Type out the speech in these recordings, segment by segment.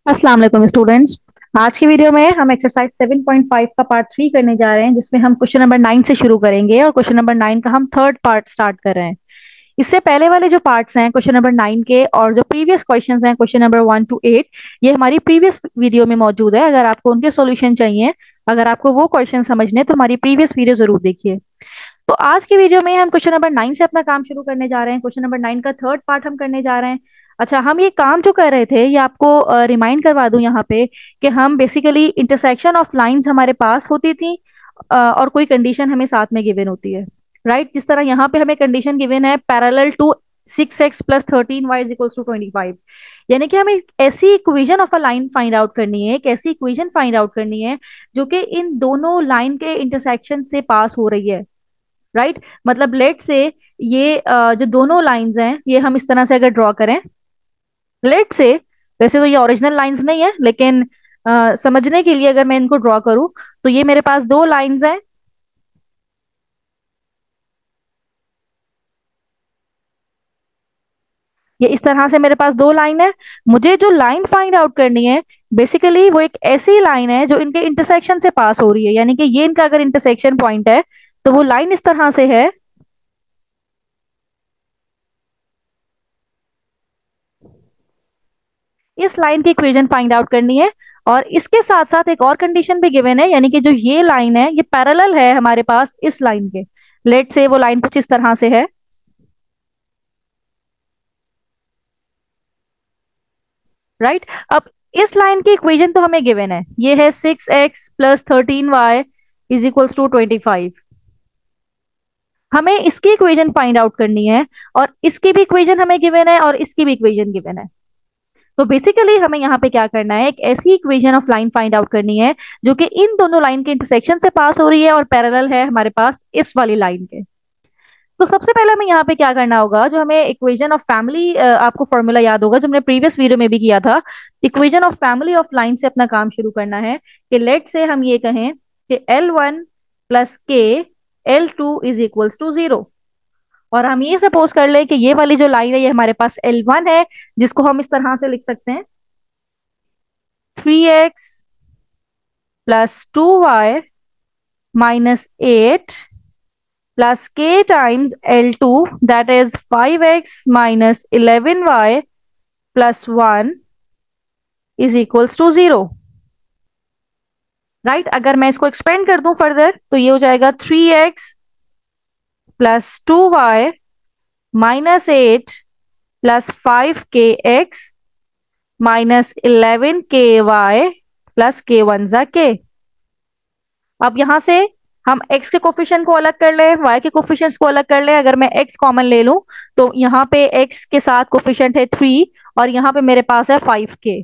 अस्सलाम वालेकुम स्टूडेंट्स। आज की वीडियो में हम एक्सरसाइज 7.5 का पार्ट 3 करने जा रहे हैं, जिसमें हम क्वेश्चन नंबर 9 से शुरू करेंगे और क्वेश्चन नंबर 9 का हम थर्ड पार्ट स्टार्ट कर रहे हैं। इससे पहले वाले जो पार्ट्स हैं क्वेश्चन नंबर 9 के और जो प्रीवियस क्वेश्चंस हैं क्वेश्चन नंबर 1 to 8, ये हमारी प्रीवियस वीडियो में मौजूद है। अगर आपको उनके सॉल्यूशन चाहिए, अगर आपको वो क्वेश्चन समझने हैं, तो हमारी प्रीवियस वीडियो जरूर देखिए। तो आज की वीडियो में हम क्वेश्चन नंबर 9 से अपना काम शुरू करने जा रहे हैं। क्वेश्चन नंबर 9 का थर्ड पार्ट हम करने जा रहे हैं। अच्छा, हम ये काम जो कर रहे थे, ये आपको रिमाइंड करवा दूं यहाँ पे कि हम बेसिकली इंटरसेक्शन ऑफ लाइंस हमारे पास होती थी और कोई कंडीशन हमें साथ में गिवन होती है। राइट, जिस तरह यहाँ पे हमें कंडीशन गिवन है पैरेलल टू 6x + 13y = 25, यानी कि हमें एक ऐसी equation of a line find out करनी है, एक ऐसी इक्वेशन फाइंड आउट करनी है जो कि इन दोनों लाइन के इंटरसेक्शन से पास हो रही है। राइट, मतलब लेट से ये जो दोनों लाइंस हैं, ये हम इस तरह से अगर ड्रॉ करें, लेट से, वैसे तो ये ओरिजिनल लाइंस नहीं है, लेकिन समझने के लिए अगर मैं इनको ड्रॉ करूं, तो ये मेरे पास दो लाइंस हैं। ये इस तरह से मेरे पास दो लाइन है। मुझे जो लाइन फाइंड आउट करनी है, बेसिकली वो एक ऐसी लाइन है जो इनके इंटरसेक्शन से पास हो रही है, यानी कि ये इनका अगर इंटरसेक्शन पॉइंट है, तो वो लाइन इस तरह से है। इस लाइन की इक्वेशन फाइंड आउट करनी है, और इसके साथ साथ एक और कंडीशन भी गिवन है, यानी कि जो ये लाइन है, ये पैरेलल है हमारे पास इस लाइन के। लेट से वो लाइन कुछ इस तरह से है। राइट, अब इस लाइन की इक्वेशन तो हमें गिवन है, ये है 6x + 13y = 25। हमें इसकी इक्वेशन फाइंड आउट करनी है, और इसकी भी इक्वेशन हमें गिवन है, और इसकी भी इक्वेशन गिवन है। तो बेसिकली हमें यहाँ पे क्या करना है, एक ऐसी equation of line find out करनी है जो कि इन दोनों लाइन के इंटरसेक्शन से पास हो रही है और पैरेलल है हमारे पास इस वाली लाइन के। तो सबसे पहले हमें यहाँ पे क्या करना होगा, जो हमें इक्वेशन ऑफ फैमिली, आपको फॉर्मूला याद होगा जो हमने प्रीवियस वीडियो में भी किया था, equation of family of line से अपना काम शुरू करना है। कि लेट से हम ये कहें कि L1 + K L2 = 0, और हम ये सपोज कर ले कि ये वाली जो लाइन है, ये हमारे पास L1 है, जिसको हम इस तरह से लिख सकते हैं 3x + 2y - 8 plus k times L2, that is 5x - 11y plus 1 = 0। Right, अगर मैं इसको एक्सपेंड कर दूं फर्दर, तो ये हो जाएगा 3x + 2y - 8 plus 5kx - 11ky plus k1 = k। अब यहां से हम x के कोफिशिएंट को अलग कर ले, y के कोफिशिएंट्स को अलग कर ले। अगर मैं x कॉमन ले लूं, तो यहाँ पे x के साथ कोफिशिएंट है 3, और यहाँ पे मेरे पास है 5k।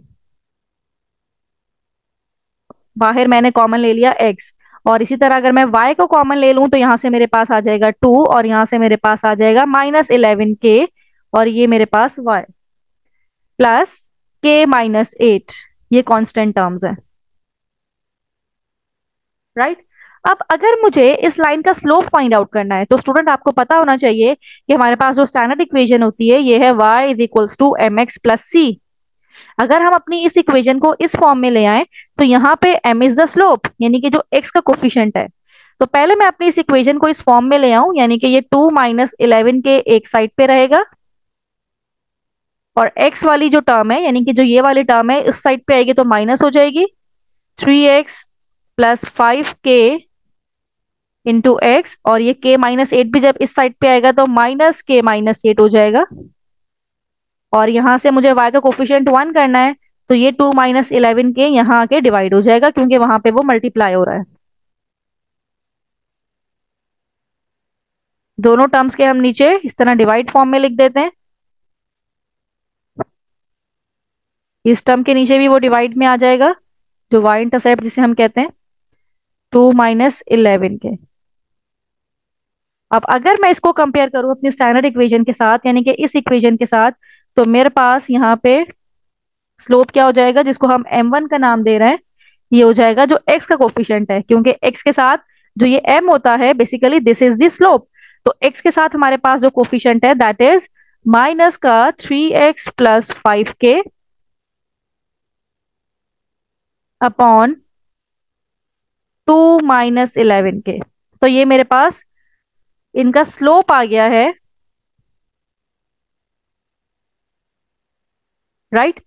बाहर मैंने कॉमन ले लिया x, और इसी तरह अगर मैं y को कॉमन ले लूं, तो यहाँ से मेरे पास आ जाएगा 2, और यहाँ से मेरे पास आ जाएगा -11k, और ये मेरे पास y प्लस k - 8, ये कांस्टेंट टर्म्स है। राइट, अब अगर मुझे इस लाइन का स्लोप फाइंड आउट करना है, तो स्टूडेंट आपको पता होना चाहिए कि हमारे पास जो स्टैंडर्ड इक्वेशन होती है, ये है y = mx + c। अगर हम अपनी इस इक्वेशन को इस फॉर्म में ले आए, तो यहाँ पे m इज द स्लोप, यानी कि जो x का कोफिशिएंट है। तो पहले मैं अपनी इस इक्वेशन को इस फॉर्म में ले आऊं, यानी कि ये 2 - 11 के एक साइड पे रहेगा, और x वाली जो टर्म है, यानी कि जो ये वाली टर्म है, इस साइड पे आएगी तो माइनस हो जाएगी। 3x + 5k इंटू एक्स, और ये k - 8 भी जब इस साइड पे आएगा तो -k - 8 हो जाएगा। और यहां से मुझे y का कोफिशिएंट 1 करना है, तो ये 2 - 11k यहाँ आके डिवाइड हो जाएगा, क्योंकि वहां पे वो मल्टीप्लाई हो रहा है। दोनों टर्म्स के हम नीचे इस तरह डिवाइड फॉर्म में लिख देते हैं। इस टर्म के नीचे भी वो डिवाइड में आ जाएगा, जो y इंटरसेप्ट जिसे हम कहते हैं 2 - 11k। अब अगर मैं इसको कंपेयर करूं अपनी स्टैंडर्ड इक्वेशन के साथ, यानी कि इस इक्वेशन के साथ, तो मेरे पास यहाँ पे स्लोप क्या हो जाएगा, जिसको हम m1 का नाम दे रहे हैं, ये हो जाएगा जो x का कोफिशिएंट है, क्योंकि x के साथ जो ये m होता है, basically this is the slope. तो x के साथ हमारे पास जो कोफिशिएंट है, दैट इज माइनस का 3x + 5k अपॉन 2 - 11 के। तो ये मेरे पास इनका स्लोप आ गया है, राइट।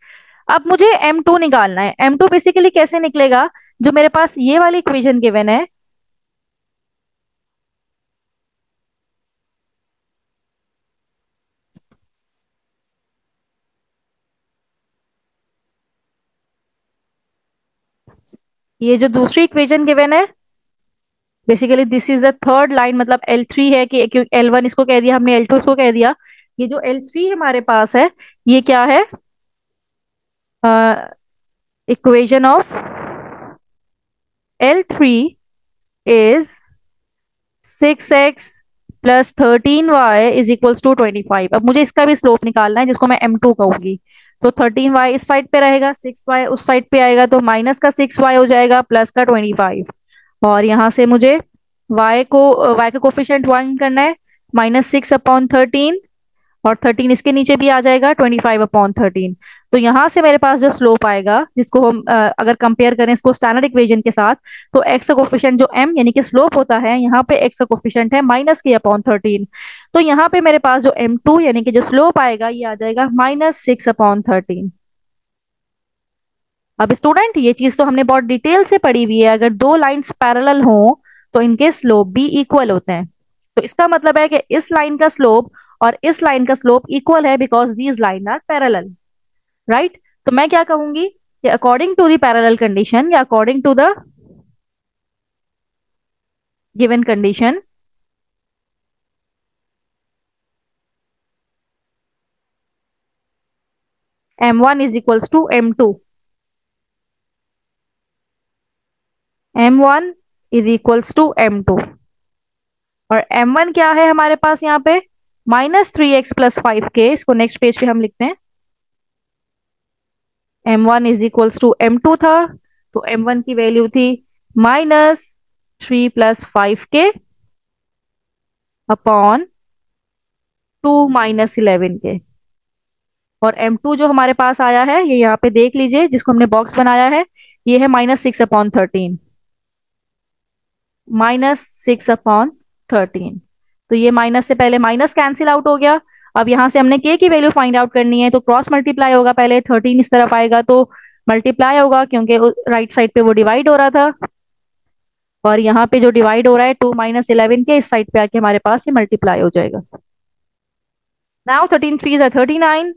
अब मुझे m2 निकालना है। m2 बेसिकली कैसे निकलेगा, जो मेरे पास ये वाली इक्वेशन गिवन है, ये जो दूसरी इक्वेशन गिवन है, basically this is the third line, मतलब L3 है कि L1 इसको कह दिया हमने, L2 इसको कह दिया। ये जो L3 हमारे पास है, ये क्या है, equation of L3 is 6x + 13y = 25। अब मुझे इसका भी स्लोप निकालना है, जिसको मैं m2 कहूंगी। तो 13y इस साइड पे रहेगा, 6y उस साइड पे आएगा, तो माइनस का 6y हो जाएगा, प्लस का 25। और यहाँ से मुझे y का कोफिशिएंट 1 करना है, -6/13, और 13 इसके नीचे भी आ जाएगा, 25/13। तो यहाँ से मेरे पास जो स्लोप आएगा, जिसको हम अगर कंपेयर करें इसको स्टैंडर्ड इक्वेशन के साथ, तो x का कोफिशिएंट जो m यानी कि स्लोप होता है, यहाँ पे x का कोफिशिएंट है -k/13। तो यहाँ पे मेरे पास जो m2 यानी कि जो स्लोप आएगा, ये आ जाएगा -6/13। अब स्टूडेंट, ये चीज तो हमने बहुत डिटेल से पढ़ी हुई है, अगर दो लाइंस पैरेलल हो तो इनके स्लोप भी इक्वल होते हैं। तो इसका मतलब है कि इस लाइन का स्लोप और इस लाइन का स्लोप इक्वल है, because these line are parallel, right. तो मैं क्या कहूंगी कि according to the parallel condition, या according to the given condition, m1 is equals to m2। m1 is equals to m2। और m1 क्या है हमारे पास यहाँ पे, -3x + 5k। इसको नेक्स्ट पेज पे हम लिखते हैं। m1 is equals to m2 था, तो m1 की वैल्यू थी -3 + 5k अपॉन 2 - 11 के। और m2 जो हमारे पास आया है, ये यहाँ पे देख लीजिए, जिसको हमने बॉक्स बनाया है, ये है -6/13। -6/13। तो ये माइनस से पहले माइनस कैंसिल आउट हो गया। अब यहाँ से हमने k की वैल्यू फाइंड आउट करनी है, तो क्रॉस मल्टीप्लाई होगा, पहले 13 इस तरफ आएगा तो मल्टीप्लाई होगा, क्योंकि राइट साइड पे वो डिवाइड हो रहा था। और यहाँ पे जो डिवाइड हो रहा है 2 - 11 के, इस साइड पे आके हमारे पास ये मल्टीप्लाई हो जाएगा। Now 13 3s are 39,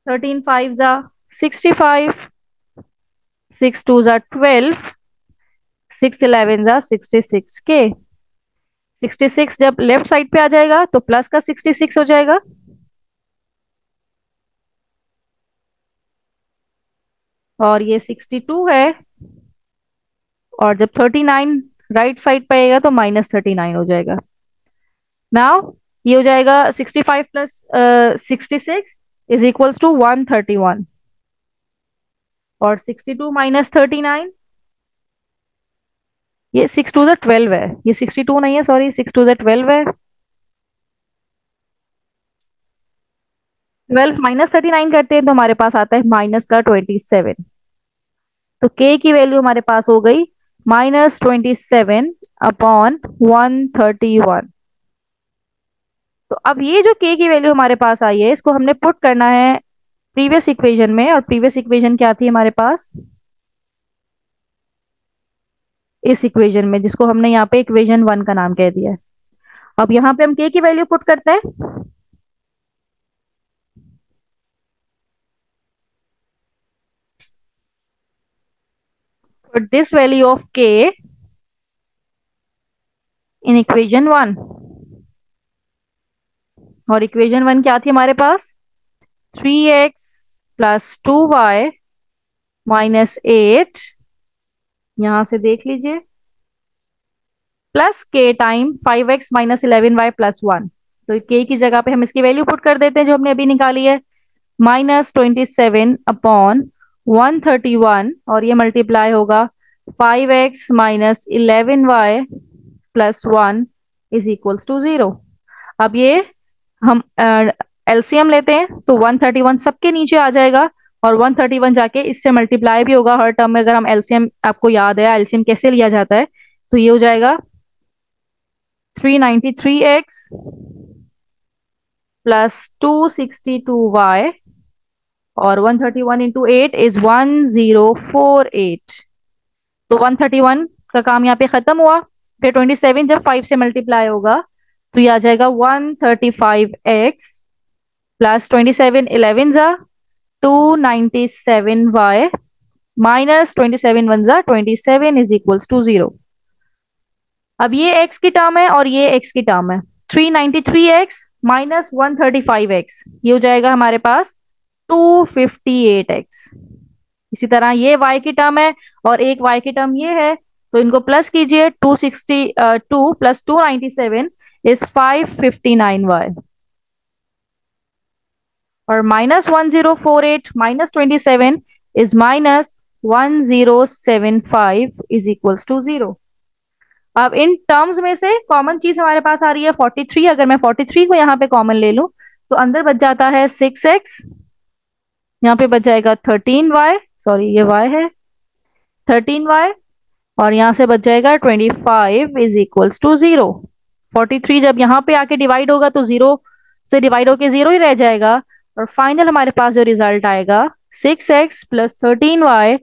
13 5s are 65, 6 2s are 12, 6 11s are 66k। 66 जब लेफ्ट साइड पे आ जाएगा तो प्लस का 66 हो जाएगा, और ये 62 है। और जब 39 राइट साइड पे आएगा तो -39 हो जाएगा। नाउ ये हो जाएगा 65 + 66 इज इक्वल्स टू 131। और 62 - 39, ये 6 2 12 है, ये 62 नहीं है, सॉरी, 6 2 12 है। 12 -39 करते हैं तो हमारे पास आता है माइनस का 27। तो k की वैल्यू हमारे पास हो गई -27/131। तो अब ये जो k की वैल्यू हमारे पास आई है, इसको हमने पुट करना है प्रीवियस इक्वेशन में। और प्रीवियस इक्वेशन क्या थी हमारे पास, इस इक्वेशन में, जिसको हमने यहाँ पे इक्वेशन 1 का नाम कह दिया है। अब यहाँ पे हम k की वैल्यू पुट करते हैं, put this value of k in equation 1। और इक्वेशन 1 क्या थी हमारे पास, 3x + 2y - 8, यहां से देख लीजिए, plus k time 5x - 11y + 1। तो k की जगह पे हम इसकी वैल्यू पुट कर देते हैं जो हमने अभी निकाली है, -27/131। और ये मल्टीप्लाई होगा 5x - 11y + 1 is equals to 0। अब ये हम एलसीएम लेते हैं तो 131 सबके नीचे आ जाएगा, और 131 जाके इससे मल्टीप्लाई भी होगा हर टर्म में। अगर हम एलसीएम, आपको याद है एलसीएम कैसे लिया जाता है, तो ये हो जाएगा 393x प्लस 262y, और 131 इंटू 8 इज 1048। तो 131 का काम यहाँ पे खत्म हुआ। फिर 27 जब 5 से मल्टीप्लाई होगा तो ये आ जाएगा 135x प्लस 27 11 जा 297y माइनस 27 1 जा 27 इज इक्वल्स टू 0। अब ये x की टर्म है और ये x की टर्म है। 393x माइनस 135x, ये हो जाएगा हमारे पास 258x। इसी तरह ये y की टर्म है और एक y की टर्म ये है, तो इनको प्लस कीजिए। 262 प्लस 297 इज 559y, और minus 1048 minus 27 is minus 1075 is equals to 0। अब इन टर्म्स में से कॉमन चीज हमारे पास आ रही है 43। अगर मैं 43 को यहाँ पे कॉमन ले लूं तो अंदर बच जाता है 6x, यहाँ पे बच जाएगा 13y, सॉरी ये y है, 13y, और यहाँ से बच जाएगा 25 इज इक्वल्स टू 0। 43 जब यहाँ पे आके डिवाइड होगा तो 0 से डिवाइड होके 0 ही रह जाएगा, और फाइनल हमारे पास जो रिजल्ट आएगा 6x plus 13y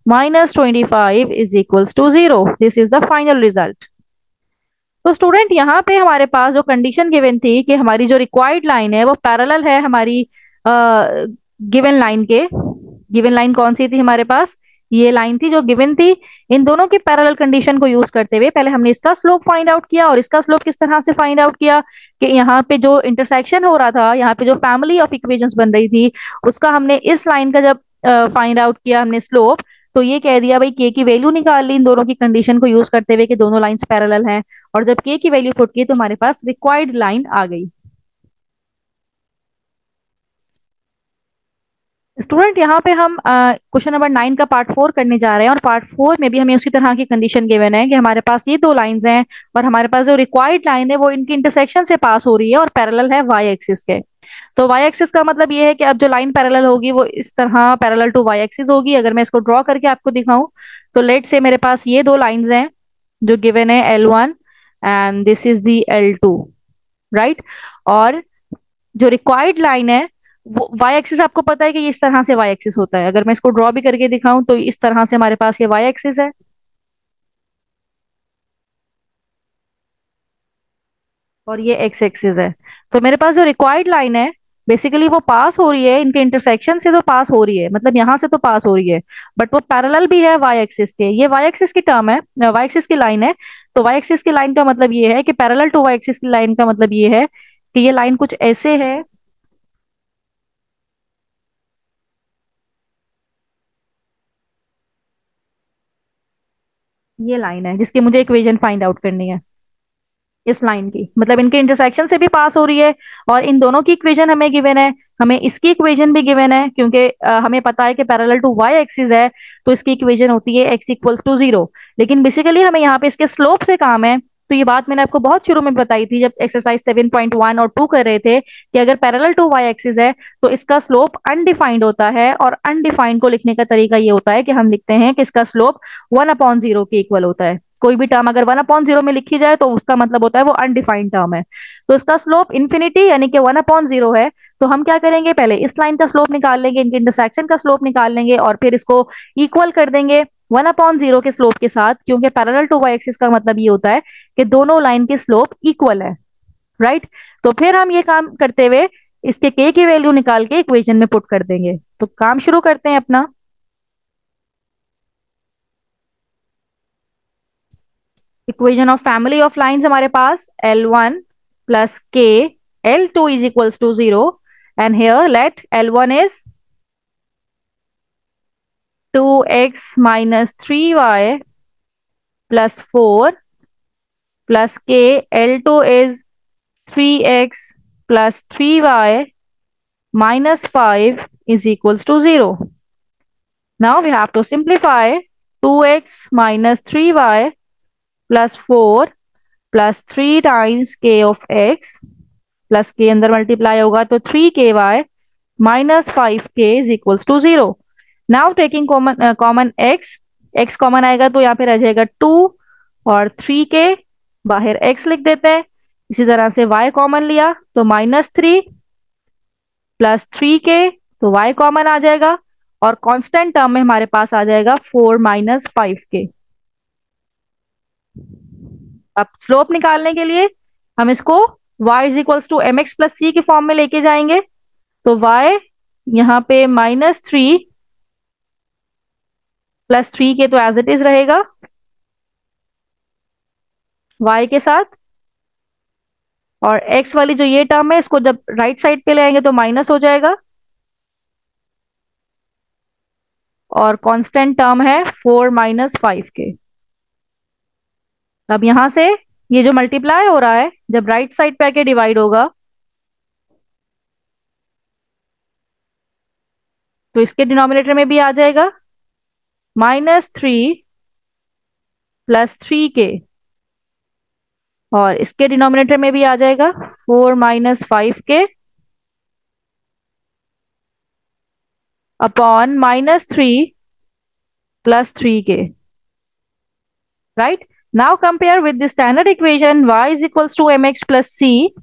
minus 25 is equals to 0। This is the final result. तो स्टूडेंट यहाँ पे हमारे पास जो कंडीशन गिवन थी कि हमारी जो रिक्वायर्ड लाइन है वो पैरेलल है हमारी गिवन लाइन के। गिवन लाइन कौन सी थी हमारे पास, ये लाइन थी जो गिवन थी। इन दोनों की पैरेलल कंडीशन को यूज करते हुए पहले हमने इसका स्लोप फाइंड आउट किया, और इसका स्लोप किस तरह से फाइंड आउट किया कि यहाँ पे जो इंटरसेक्शन हो रहा था, यहाँ पे जो फैमिली ऑफ इक्वेशंस बन रही थी, उसका हमने इस लाइन का जब फाइंड आउट किया हमने स्लोप, तो ये कह दिया भाई के की वैल्यू निकाल ली इन दोनों की कंडीशन को यूज करते हुए कि दोनों लाइंस पैरेलल हैं, और जब के की वैल्यू पुट की तो हमारे पास रिक्वायर्ड लाइन आ गई। स्टूडेंट यहाँ पे हम क्वेश्चन नंबर 9 का पार्ट 4 करने जा रहे हैं, और पार्ट 4 में भी हमें उसी तरह की कंडीशन गिवन है कि हमारे पास ये दो लाइंस हैं और हमारे पास जो रिक्वायर्ड लाइन है वो इनकी इंटरसेक्शन से पास हो रही है और पैरेलल है वाई एक्सिस के। तो वाई एक्सिस का मतलब ये है कि अब जो लाइन पैरेलल होगी वो इस तरह पैरेलल टू वाई एक्सिस होगी। अगर मैं इसको ड्रॉ करके आपको दिखाऊं तो लेट से मेरे पास ये दो लाइंस हैं जो गिवन है L1 and this is the L2, right. और जो रिक्वायर्ड लाइन है वो वाई एक्सिस, आपको पता है कि ये इस तरह से वाई एक्सिस होता है। अगर मैं इसको ड्रॉ भी करके दिखाऊं तो इस तरह से हमारे पास ये वाई एक्सिस है, और ये एक्स एक्सिस है। तो मेरे पास जो रिक्वायर्ड लाइन है बेसिकली वो पास हो रही है इनके इंटरसेक्शन से, तो पास हो रही है मतलब यहाँ से तो पास हो रही है, बट वो पैरेलल भी है वाई एक्सिस के। ये वाई एक्सिस की टर्म है, वाई एक्सिस की लाइन है। तो वाई एक्सिस की लाइन का मतलब ये है कि पैरेलल टू वाई एक्सिस की लाइन का मतलब ये है कि ये लाइन कुछ ऐसे है, ये लाइन है जिसकी मुझे इक्वेशन फाइंड आउट करनी है। इस लाइन की मतलब इनके इंटरसेक्शन से भी पास हो रही है, और इन दोनों की इक्वेशन हमें गिवन है, हमें इसकी इक्वेशन भी गिवन है, क्योंकि हमें पता है कि पैरेलल टू वाई एक्सिस है तो इसकी इक्वेशन होती है x इक्वल्स टू 0। लेकिन बेसिकली हमें यहाँ पे इसके स्लोप से काम है। तो ये बात मैंने आपको बहुत शुरू में बताई थी जब एक्सरसाइज 7.1 और 2 कर रहे थे कि अगर पैरेलल टू वाई एक्सिस है तो इसका स्लोप अनडिफाइंड होता है, और अनडिफाइंड को लिखने का तरीका ये होता है कि हम लिखते हैं कि इसका स्लोप 1/0 के इक्वल होता है। कोई भी टर्म अगर 1/0 में लिखी जाए तो उसका मतलब होता है वो अनडिफाइंड टर्म है। तो इसका स्लोप इन्फिनिटी यानी कि 1/0 है। तो हम क्या करेंगे, पहले इस लाइन का स्लोप निकाल लेंगे, इनके इंटरसेक्शन का स्लोप निकाल लेंगे, और फिर इसको इक्वल कर देंगे 1/0 के स्लोप के साथ, क्योंकि पैरेलल टू वाई एक्सिस का मतलब ये होता है कि दोनों लाइन के स्लोप इक्वल है, राइट। तो फिर हम ये काम करते हुए इसके के की वैल्यू निकाल के इक्वेशन में पुट कर देंगे। तो काम शुरू करते हैं अपना। Equation of family of lines हमारे पास L1 plus k L2 is equals to 0, and here let L1 is 2x minus 3y plus 4 plus k L2 is 3x plus 3y minus 5 is equals to 0. Now we have to simplify 2x minus 3y plus 4 plus 3 times k of x plus k अंदर multiply होगा तो 3ky -5k is equals to 0। Now taking common x common आएगा तो यहाँ पे रह जाएगा 2 और 3k, बाहर x लिख देते हैं। इसी तरह से y कॉमन लिया तो -3 प्लस 3k, तो y कॉमन आ जाएगा और कांस्टेंट टर्म में हमारे पास आ जाएगा 4 - 5k। अब स्लोप निकालने के लिए हम इसको y is equals to M X plus C के फॉर्म में लेके जाएंगे। तो y यहाँ पे -3 प्लस 3k तो एज इट इज रहेगा y के साथ, और x वाली जो ये टर्म है इसको जब राइट साइड पे ले आएंगे तो माइनस हो जाएगा, और कांस्टेंट टर्म है 4 - 5k। अब यहां से ये जो मल्टीप्लाई हो रहा है जब राइट साइड पे आके डिवाइड होगा तो इसके डिनोमिनेटर में भी आ जाएगा -3 प्लस 3k, और इसके डिनोमिनेटर में भी आ जाएगा 4 - 5k upon -3 plus 3k। Right, now compare with the standard equation y is equals to M X plus C.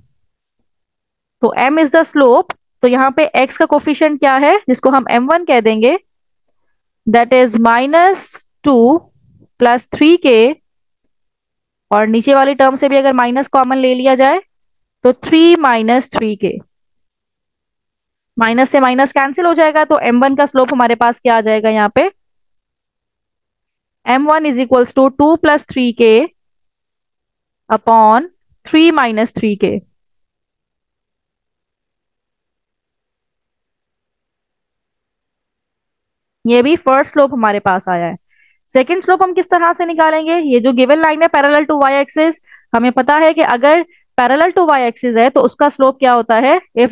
तो m इज द स्लोप, तो यहाँ पे x का कोफिशिएंट क्या है जिसको हम m1 कह देंगे, दैट इज -2 प्लस 3k, और नीचे वाली टर्म से भी अगर माइनस कॉमन ले लिया जाए तो 3 - 3k, माइनस से माइनस कैंसिल हो जाएगा तो m1 का स्लोप हमारे पास क्या आ जाएगा यहाँ पे, m1 is equals to 2 plus 3k upon 3 - 3k। ये भी फर्स्ट स्लोप हमारे पास आया है। सेकंड स्लोप हम किस तरह से निकालेंगे, ये जो गिवन लाइन है पैरेलल टू वाई एक्सिस, हमें पता है कि अगर पैरेलल टू वाई एक्सिस है तो उसका स्लोप क्या होता है, if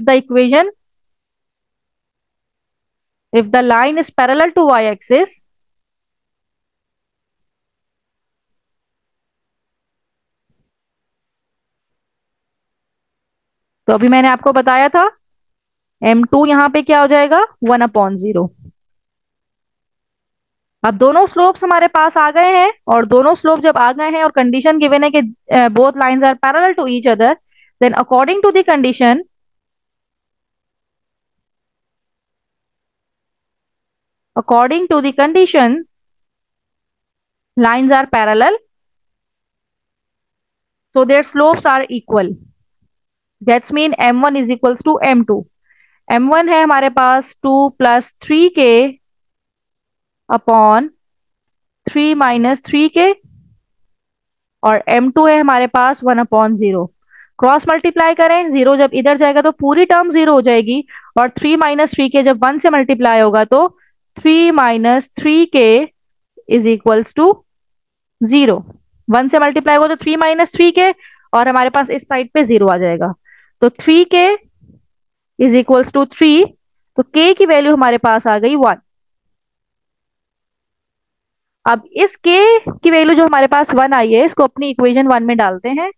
the line is parallel to Y axis, तो अभी मैंने आपको बताया था m2 यहाँ पे क्या हो जाएगा 1/0। अब दोनों स्लोप्स हमारे पास आ गए हैं, और दोनों स्लोप जब आ गए हैं और कंडीशन गिवन है कि both lines are parallel to each other, then according to the condition, lines are parallel, so their slopes are equal. That's mean m1 is equals to m2। m1 है हमारे पास 2 plus 3k upon 3 - 3k, और m2 है हमारे पास 1/0। Cross multiply करें, zero जब इधर जाएगा तो पूरी टर्म जीरो हो जाएगी, और 3 - 3k जब 1 से मल्टीप्लाई होगा तो 3 - 3k इज इक्वल्स टू 0। 1 से मल्टीप्लाई होगा तो 3 - 3k, और हमारे पास इस साइड पे 0 आ जाएगा, तो 3k इज इक्वल्स टू 3, तो k की वैल्यू हमारे पास आ गई 1। अब इस k की वैल्यू जो हमारे पास 1 आई है इसको अपनी इक्वेशन 1 में डालते हैं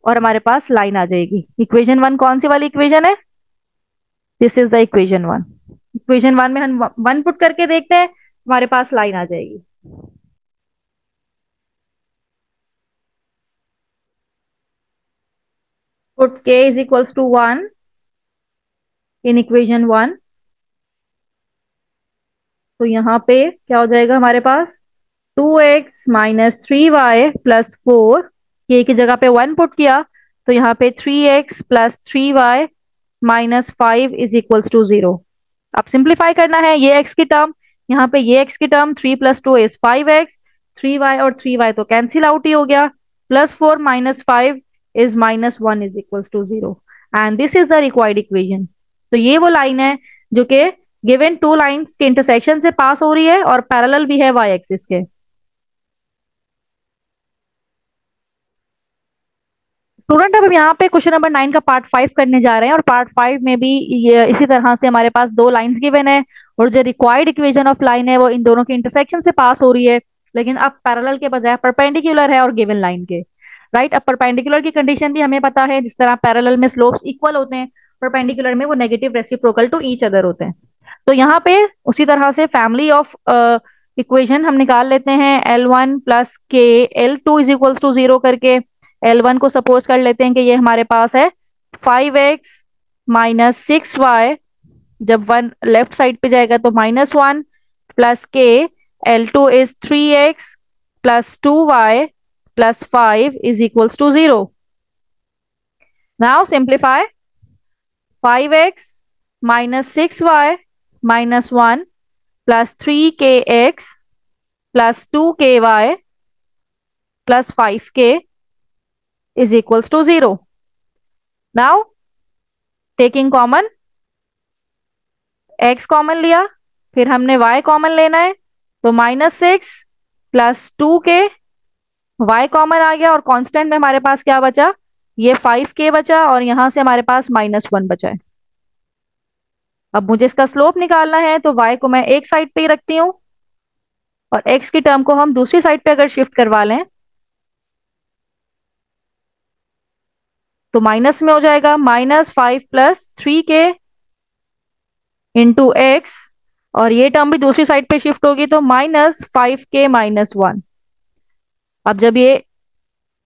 और हमारे पास लाइन आ जाएगी। इक्वेशन 1 कौन सी वाली इक्वेशन है, this is the equation 1। Equation 1 में हम 1 पुट करके देखते हैं, हमारे पास लाइन आ जाएगी। Put k is equals to 1 in equation 1, तो यहाँ पे क्या हो जाएगा हमारे पास 2x - 3y प्लस 4, k की जगह पे 1 पुट किया तो यहाँ पे 3x plus 3y - 5 is equals to 0। अब सिंप्लीफाई करना है, ये x की टर्म यहाँ पे, ये x की टर्म 3 + 2 इज 5x, 3y और 3y तो कैंसिल आउट ही हो गया, +4 - 5 is -1 is equals to 0, and this is the required equation. तो ये वो लाइन है जो कि गिवन टू लाइंस के इंटरसेक्शन से पास हो रही है और पैरेलल भी है वाई एक्सिस के। स्टूडेंट अब हम यहाँ पे क्वेश्चन नंबर 9 का पार्ट 5 करने जा रहे हैं, और पार्ट 5 में भी ये इसी तरह से हमारे पास दो लाइंस गिवन है, और जो रिक्वायर्ड इक्वेशन ऑफ लाइन है वो इन दोनों के इंटरसेक्शन से पास हो रही है, लेकिन अब पैरेलल के बजाय परपेंडिकुलर है और गिवन लाइन के। राइट, अब परपेंडिकुलर की कंडीशन भी हमें पता है, जिस तरह पैरेलल में स्लोप्स इक्वल होते हैं परपेंडिकुलर में वो negative reciprocal to each other होते हैं। तो यहाँ पे उसी तरह से फैमिली ऑफ इक्वेशन हम निकाल लेते हैं, L1 plus k L2 is equals to 0 करके। L1 को सपोज कर लेते हैं कि ये हमारे पास है 5x माइनस 6y, जब 1 लेफ्ट साइड पे जाएगा तो -1 plus k L2 is 3x plus 2y plus 5 is equals to 0। Now simplify 5x minus 6y minus 1 plus 3kx plus 2ky plus 5k is equals to 0. Now taking common, x common लिया, फिर हमने y common लेना है, तो -6 plus 2k, y common आ गया और constant में हमारे पास क्या बचा, ये 5k बचा और यहां से हमारे पास -1 बचा है। अब मुझे इसका स्लोप निकालना है, तो y को मैं एक साइड पे ही रखती हूँ और x की टर्म को हम दूसरी साइड पे अगर शिफ्ट करवा लें तो माइनस में हो जाएगा, -5 प्लस 3k इंटू एक्स, और ये टर्म भी दूसरी साइड पे शिफ्ट होगी तो -5k माइनस 1। अब जब ये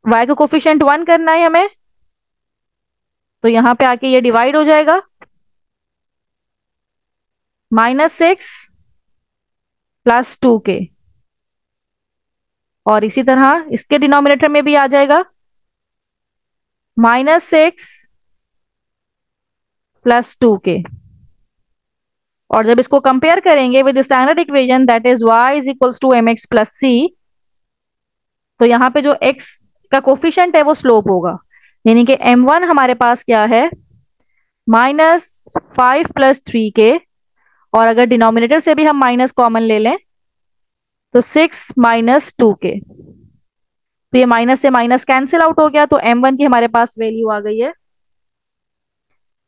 y का कोफिशिएंट 1 करना है हमें, तो यहां पे आके ये डिवाइड हो जाएगा, -6 प्लस 2k, और इसी तरह इसके डिनोमिनेटर में भी आ जाएगा -6 प्लस 2k। और जब इसको कंपेयर करेंगे with standard equation that is y is equals to mx plus c, तो यहाँ पे जो x का कोफिशिएंट है वो स्लोप होगा, यानी कि m1 हमारे पास क्या है, -5 प्लस 3k, और अगर डिनोमिनेटर से भी हम माइनस कॉमन ले लें तो 6 माइनस 2k, तो ये माइनस से माइनस कैंसिल आउट हो गया, तो m1 की हमारे पास वैल्यू आ गई है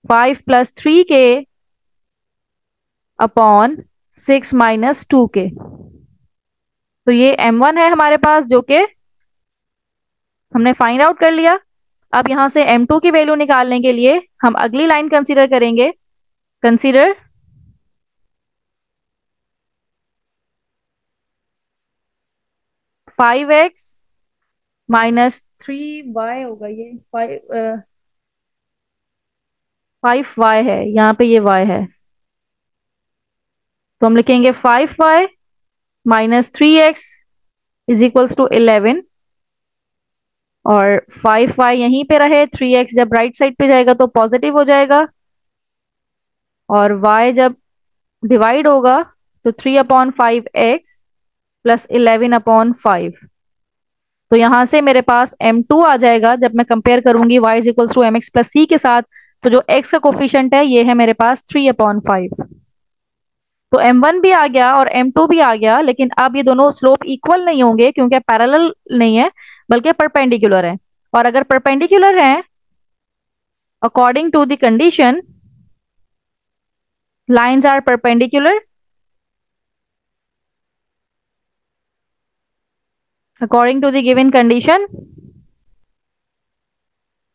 5 plus 3k upon 6 minus 2k। तो ये m1 है हमारे पास जो कि हमने फाइंड आउट कर लिया। अब यहां से m2 की वैल्यू निकालने के लिए हम अगली लाइन कंसीडर करेंगे, कंसीडर 5x माइनस 3y होगा, ये 5y है, यहाँ पे ये y है, तो हम लिखेंगे 5y minus 3x is equals to 11, और 5y यहीं पे रहे, 3x जब राइट साइड पे जाएगा तो पॉजिटिव हो जाएगा, और y जब डिवाइड होगा तो 3/5x प्लस 11/5। तो यहां से मेरे पास m2 आ जाएगा, जब मैं कंपेयर करूंगी y is equals to mx plus c के साथ, तो जो x का कोफिशिएंट है ये है मेरे पास 3/5। तो m1 भी आ गया और m2 भी आ गया, लेकिन अब ये दोनों स्लोप इक्वल नहीं होंगे क्योंकि पैरेलल नहीं है बल्कि परपेंडिकुलर है, और अगर परपेंडिकुलर है according to the condition lines are perpendicular according to the given condition,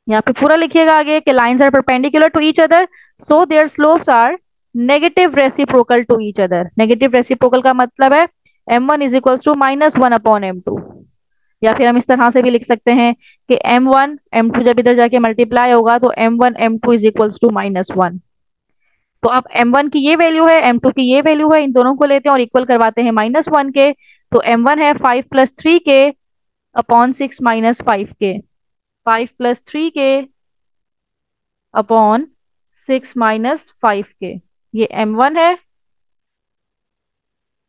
यहाँ पे पूरा लिखिएगा आगे कि lines are perpendicular to each other so their slopes are negative reciprocal to each other. Negative reciprocal का मतलब है m1 is equals to -1/m2, या फिर हम इस तरह से भी लिख सकते हैं कि m1 m2 जब इधर जाके मल्टीप्लाई होगा तो m1 m2 is equals to -1। तो अब m1 की ये वैल्यू है, m2 की ये वैल्यू है, इन दोनों को लेते हैं और इक्वल करवाते हैं -1 के, तो m1 है 5 plus 3k upon 6 minus 5k, 5 plus 3k upon 6 minus 5k, ये m1 है।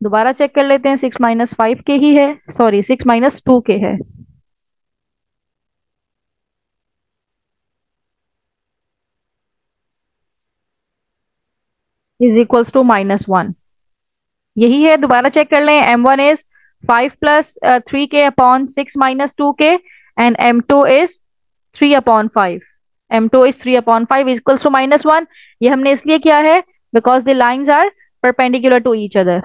दोबारा चेक कर लेते हैं, 6 माइनस 5k ही है, सॉरी 6 माइनस 2k है। इज इक्वल्स टू -1, यही है। दोबारा चेक कर लें, m1 is 5 plus 3k upon 6 minus 2k and m2 is 3/5, m2 is 3/5 equals to -1। ये हमने इसलिए किया है because the lines are perpendicular to each other,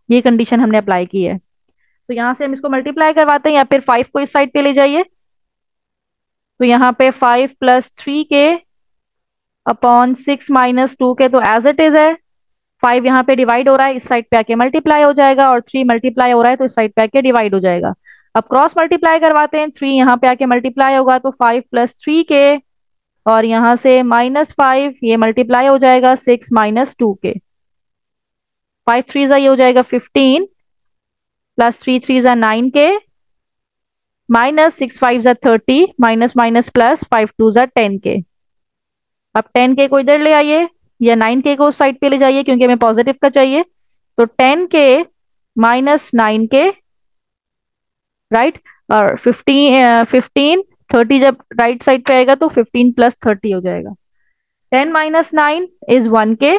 ये कंडीशन हमने अप्लाई की है। तो यहां से हम इसको मल्टीप्लाई करवाते हैं, या फिर 5 को इस साइड पे ले जाइए, तो यहाँ पे 5 प्लस 3k अपॉन 6 - 2 के, तो एज इट इज है। 5 यहाँ पे डिवाइड हो रहा है, इस साइड पे आके मल्टीप्लाई हो जाएगा, और 3 मल्टीप्लाई हो रहा है तो इस साइड पे आके डिवाइड हो जाएगा। अब क्रॉस मल्टीप्लाई करवाते हैं, 3 यहाँ पे आके मल्टीप्लाई होगा तो 5 + 3 के, और यहाँ से -5 ये मल्टीप्लाई हो जाएगा 6 - 2 के। 5 3 ये हो जाएगा 15, +3 3 9 के, -6 5 30, माइनस माइनस प्लस 5 2 10 के। अब 10 के को इधर ले आइए, या 9 के को उस साइड पे ले जाइए क्योंकि हमें पॉजिटिव का चाहिए। तो 10 के -9 के, राइट। और 15 30 जब राइट साइड पे आएगा तो 15 + 30 हो जाएगा। 10 - 9 = 1 के,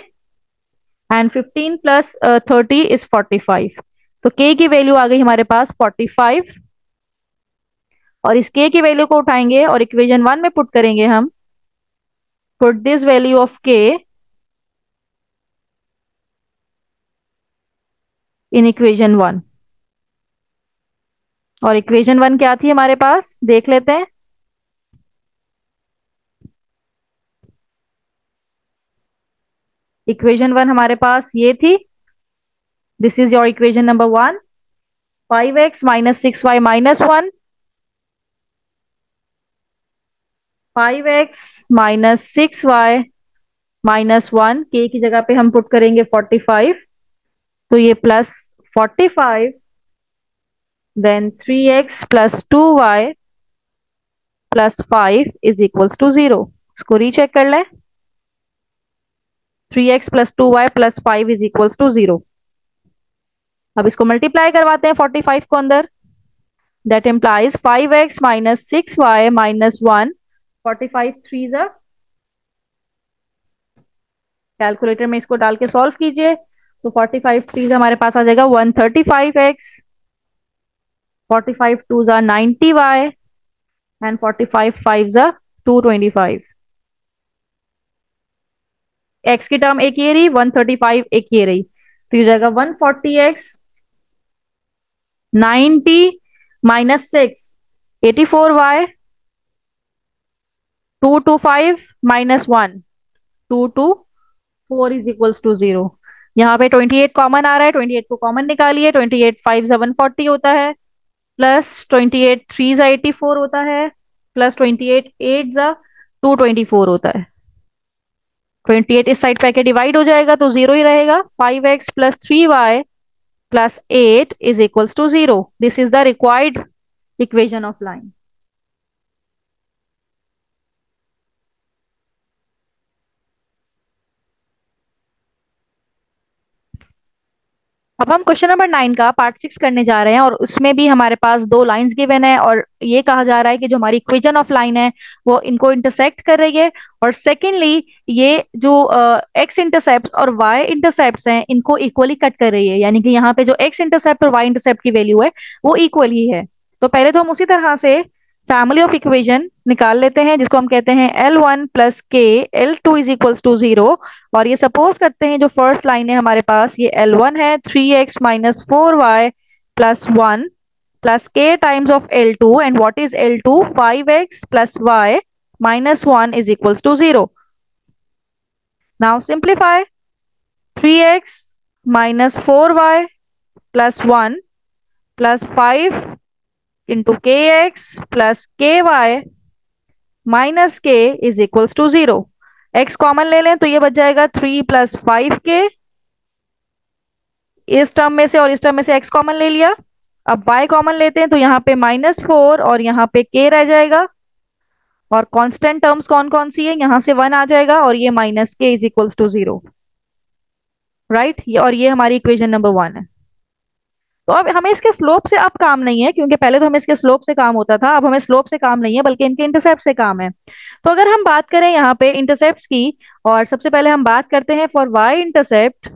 एंड 15 + 30 = 45। तो k की वैल्यू आ गई हमारे पास 45, और इस k की वैल्यू को उठाएंगे और इक्वेशन 1 में पुट करेंगे हम। Put this value of k in equation 1। और इक्वेशन 1 क्या थी हमारे पास, देख लेते हैं। इक्वेशन 1 हमारे पास ये थी, this is your equation number 1। 5x - 6y - 1, 5x - 6y - 1, k की जगह पे हम पुट करेंगे 45, तो ये +45, देन 3x + 2y + 5 = 0। इसको रीचेक कर लें। 3x + 2y + 5 = 0। अब इसको मल्टीप्लाई करवाते हैं 45 को अंदर। दैट इम्प्लाइज 5x - 6y - 1, 45 3 जा, कैलकुलेटर में इसको डाल के सॉल्व कीजिए, तो 45 3 हमारे पास आ जाएगा 135x, 45 2 जा 90y, एंड 45 5 जा 225। x की टर्म एक ये रही, 135 एक ये रही, तो ये जाएगा 140x, 90 - 6 84y, 225 - 1 224 = 0। यहाँ पे 28 कॉमन आ रहा है, 28 को कॉमन निकालिए। 28 5 जा 140 होता है, प्लस 28 3 जा 84 होता है, प्लस 28 8 जा 224 होता है। 28 इस साइड पे आके डिवाइड हो जाएगा तो 0 ही रहेगा। 5x + 3y + 8 = 0। This is the required equation of line. अब हम क्वेश्चन नंबर 9 का पार्ट 6 करने जा रहे हैं, और उसमें भी हमारे पास दो लाइंस गिवन है, और ये कहा जा रहा है कि जो हमारी इक्वेशन ऑफ लाइन है वो इनको इंटरसेक्ट कर रही है, और सेकेंडली ये जो एक्स इंटरसेप्ट और वाई इंटरसेप्ट हैं इनको इक्वली कट कर रही है, यानी कि यहाँ पे जो एक्स इंटरसेप्ट और वाई इंटरसेप्ट की वैल्यू है वो इक्वल ही है। तो पहले तो हम उसी तरह से फैमिली ऑफ इक्वेशन निकाल लेते हैं, जिसको हम कहते हैं L1 + k L2 = 0। और ये सपोज करते हैं जो फर्स्ट लाइन है हमारे पास, ये L1 है 3x - 4y + 1 + k times of L2, and what is L2, 5x + y - 1 = 0। Now simplify, 3x - 4y + 1 + 5 into kx + ky - k = 0। x common ले लें तो ये बच जाएगा 3 + 5k, इस टर्म में से और इस टर्म में से x कॉमन ले लिया। अब y कॉमन लेते हैं तो यहाँ पे -4 और यहाँ पे k रह जाएगा, और कांस्टेंट टर्म्स कौन कौन सी है, यहाँ से 1 आ जाएगा, और ये -k = 0, राइट। और ये हमारी इक्वेशन नंबर 1 है। तो अब हमें इसके स्लोप से अब काम नहीं है, क्योंकि पहले तो हमें इसके स्लोप से काम होता था, अब हमें स्लोप से काम नहीं है बल्कि इनके इंटरसेप्ट से काम है। तो अगर हम बात करें यहाँ पे इंटरसेप्ट्स की, और सबसे पहले हम बात करते हैं for Y intercept.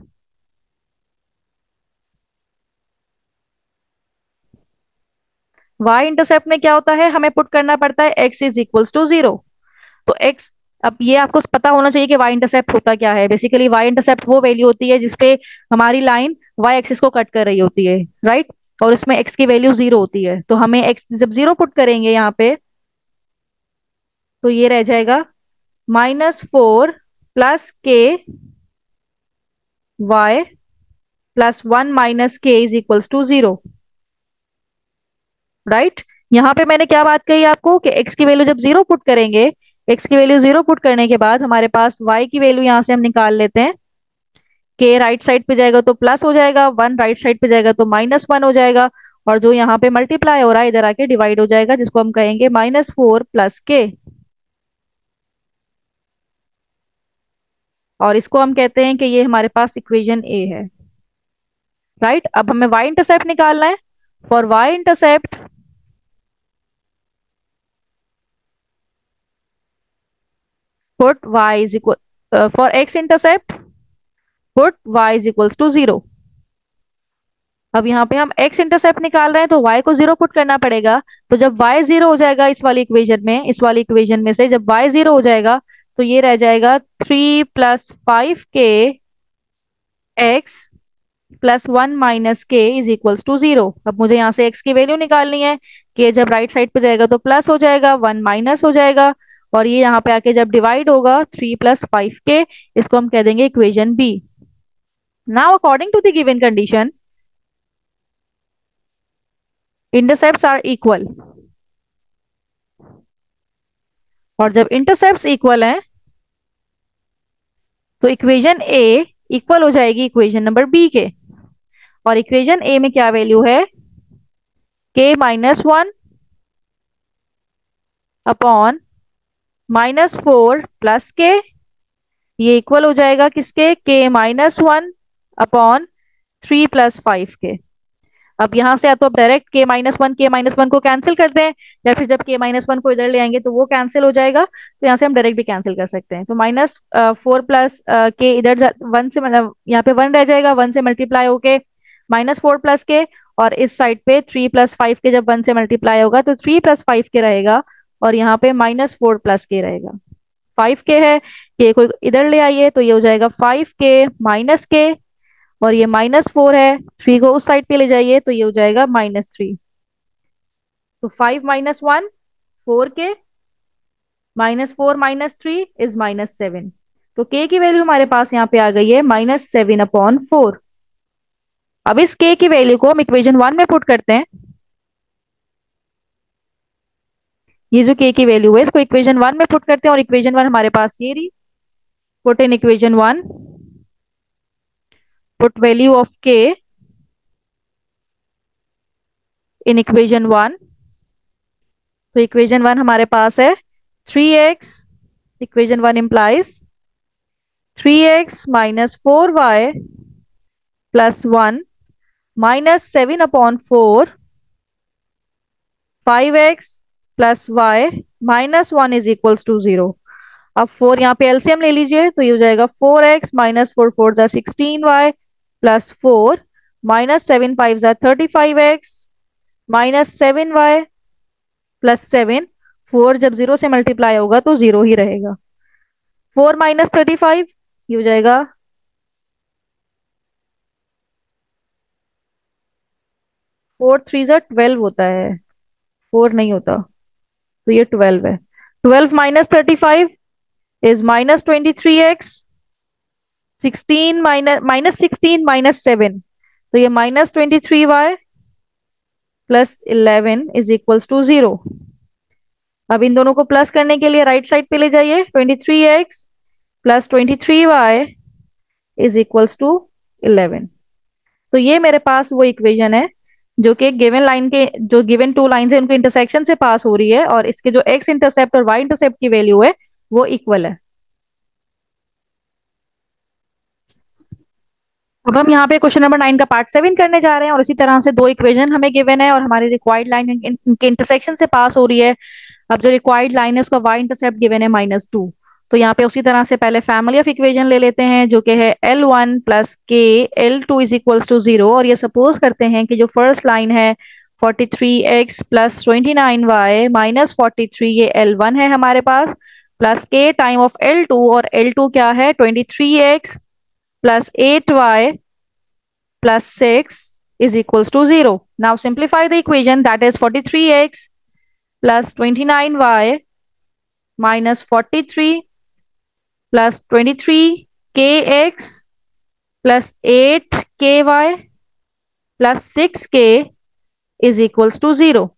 Y intercept में क्या होता है, हमें पुट करना पड़ता है x = 0। तो x, अब ये आपको पता होना चाहिए कि वाई इंटरसेप्ट होता क्या है। बेसिकली वाई इंटरसेप्ट वो वैल्यू होती है जिसपे हमारी लाइन वाई एक्सिस को कट कर रही होती है, राइट। और इसमें x की वैल्यू 0 होती है, तो हमें x जब 0 पुट करेंगे यहाँ पे, तो ये रह जाएगा -4 प्लस के वाई प्लस 1 माइनस के इज इक्वल्स टू 0। राइट, यहाँ पे मैंने क्या बात कही आपको कि x की वैल्यू जब 0 पुट करेंगे, x की वैल्यू 0 पुट करने के बाद हमारे पास y की वैल्यू यहाँ से हम निकाल लेते हैं। k राइट साइड पे जाएगा तो प्लस हो जाएगा, 1 राइट साइड पे जाएगा तो -1 हो जाएगा, और जो यहाँ पे मल्टीप्लाई हो रहा है इधर आके डिवाइड हो जाएगा, जिसको हम कहेंगे -4 प्लस के, और इसको हम कहते हैं कि ये हमारे पास इक्वेशन ए है। राइट, अब हमें y इंटरसेप्ट निकालना है। For y intercept put y is equal, for x intercept put y is equals to 0। अब यहाँ पे हम x इंटरसेप्ट निकाल रहे हैं तो y को 0 पुट करना पड़ेगा। तो जब y 0 हो जाएगा इस वाली इक्वेशन में से जब y 0 हो जाएगा तो ये रह जाएगा 3 plus 5k x plus 1 minus के इज इक्वल्स टू 0। अब मुझे यहाँ से x की वैल्यू निकालनी है कि जब राइट साइड पे जाएगा तो प्लस हो जाएगा, 1 माइनस हो जाएगा, और ये यहाँ पे आके जब डिवाइड होगा 3 प्लस 5k, इसको हम कह देंगे equation B. Now according to the given condition intercepts are equal, और जब इंटरसेप्ट्स इक्वल हैं तो इक्वेशन ए इक्वल हो जाएगी इक्वेशन नंबर बी के। और इक्वेशन ए में क्या वैल्यू है, के -1 अपॉन -4 प्लस के, ये इक्वल हो जाएगा किसके, के -1 अपॉन 3 प्लस 5 के। अब यहाँ से या तो आप डायरेक्ट के माइनस वन को कैंसिल करते हैं, या फिर जब के -1 को इधर ले आएंगे तो वो कैंसिल हो जाएगा, तो यहाँ से हम डायरेक्ट भी कैंसिल कर सकते हैं। तो -4 प्लस के इधर 1 से मतलब यहाँ पे 1 रह जाएगा, 1 से मल्टीप्लाई होके -4 प्लस के, और इस साइड पे 3 प्लस 5 के जब 1 से मल्टीप्लाई होगा तो 3 प्लस 5 के रहेगा, और यहाँ पे -4 प्लस के रहेगा। 5k है, के को इधर ले आइए तो ये हो जाएगा 5k माइनस के, और ये -4 है, 3 को उस साइड पे ले जाइए तो ये हो जाएगा -3। तो 5 माइनस 1 4k, -4 -3 इज -7। तो k की वैल्यू हमारे पास यहाँ पे आ गई है -7/4। अब इस k की वैल्यू को हम इक्वेशन 1 में पुट करते हैं। ये जो k की वैल्यू है इसको इक्वेशन 1 में पुट करते हैं, और इक्वेशन 1 हमारे पास ये रही। Put in equation 1, put value of k in equation 1। तो इक्वेशन 1 हमारे पास है 3x, equation 1 implies 3x minus 4y plus 1 minus 7/4, 5x plus y minus 1 is equals to 0। अब 4 यहाँ पे एलसीएम ले लीजिए तो ये हो जाएगा 4x माइनस 4 4 जा 16y प्लस 4 माइनस 7 5 जा 35x माइनस 7y प्लस 7। 4 जब 0 से मल्टीप्लाई होगा तो 0 ही रहेगा। 4 माइनस 35 ये हो जाएगा 4 3 जा 12 होता है, 4 नहीं होता, तो ये 12 है। 12 माइनस 35 इज -23x, 16 -16 माइनस 7, तो ये -23y plus 11 is equals to 0। अब इन दोनों को प्लस करने के लिए राइट साइड पे ले जाइए, 23x plus 23y is equals to 11। तो ये मेरे पास वो इक्वेशन है जो कि गिवन लाइन के जो गिवन टू लाइन है उनके इंटरसेक्शन से पास हो रही है, और इसके जो x इंटरसेप्ट और y इंटरसेप्ट की वैल्यू है वो इक्वल है। अब हम यहाँ पे क्वेश्चन नंबर 9 का पार्ट 7 करने जा रहे हैं, और इसी तरह से दो इक्वेशन हमें गिवन है और हमारी रिक्वायर्ड लाइन इनके इंटरसेक्शन से पास हो रही है। अब जो रिक्वायर्ड लाइन है उसका y इंटरसेप्ट गिवन है -2। तो यहाँ पे उसी तरह से पहले फैमिली ऑफ इक्वेशन ले लेते हैं जो कि है L1 plus k L2 is equals to 0, और ये सपोज करते हैं कि जो फर्स्ट लाइन है 43x प्लस 29y माइनस 43 ये L1 है हमारे पास, plus K time of L2, और L2 क्या है 23x plus 8y plus 6 is equals to 0. Now simplify the equation, that is 43x plus 29y minus 43 plus 23 kx plus 8 ky plus 6 k is equals to 0।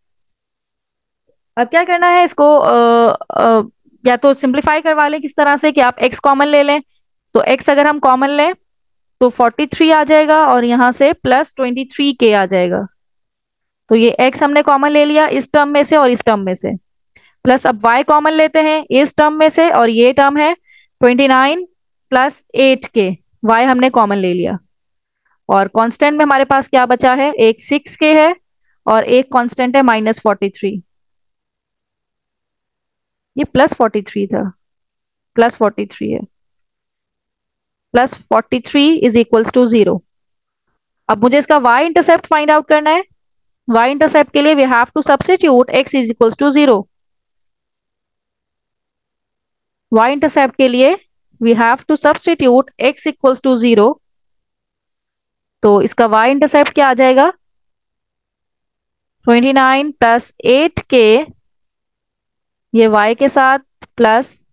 अब क्या करना है इसको या तो सिंप्लीफाई करवा लें किस तरह से कि आप x कॉमन ले लें। तो x अगर हम कॉमन लें तो 43 आ जाएगा और यहाँ से प्लस 23 k आ जाएगा। तो ये x हमने कॉमन ले लिया इस टर्म में से और इस टर्म में से। प्लस अब y कॉमन लेते हैं इस टर्म में से और ये टर्म है 29 प्लस 8 k। y हमने कॉमन ले लिया और कांस्टेंट में हमारे पास क्या बचा है, एक 6 k है और एक कांस्टेंट है -43। ये +43 था, +43 है। +43 इज इक्वल्स टू 0। अब मुझे इसका y इंटरसेप्ट फाइंड आउट करना है। y इंटरसेप्ट के लिए we have to substitute x is equals to 0। y intercept के लिए we have to substitute x equals to 0। तो इसका y इंटरसेप्ट क्या आ जाएगा, 29 प्लस 8 k, ये y के साथ, plus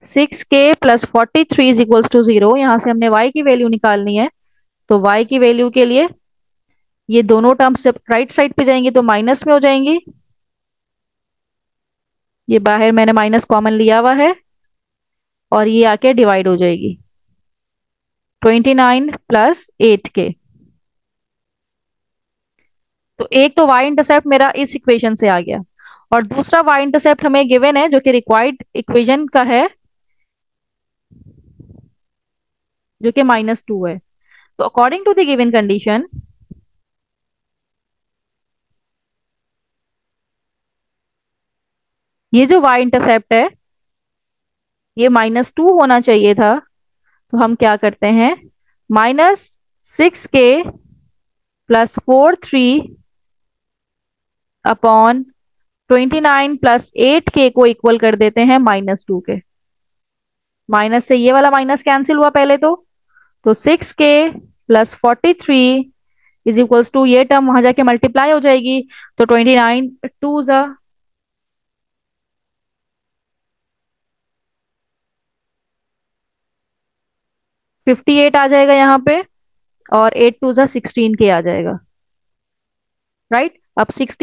6 k plus 43 is equals to 0। यहां से हमने y की वैल्यू निकालनी है। तो y की वैल्यू के लिए ये दोनों टर्म्स जब राइट साइड पे जाएंगी तो माइनस में हो जाएंगी। ये बाहर मैंने माइनस कॉमन लिया हुआ है और ये आके डिवाइड हो जाएगी, 29 प्लस 8 k। तो एक तो y इंटरसेप्ट मेरा इस इक्वेशन से आ गया और दूसरा y इंटरसेप्ट हमें गिवन है जो कि रिक्वायर्ड इक्वेशन का है, जो कि -2 है। तो according to the given condition, ये जो y इंटरसेप्ट है ये -2 होना चाहिए था। तो हम क्या करते हैं, -6 k plus 43 upon 29 plus 8 k को इक्वल कर देते हैं -2 के। माइनस से ये वाला माइनस कैंसिल हुआ पहले तो 6 k plus 43 is equals to, ये टर्म वहां जाके मल्टीप्लाई हो जाएगी तो 29 टू जा 58 आ जाएगा यहाँ पे और 8 टू जा 16 k आ जाएगा। राइट, अब 6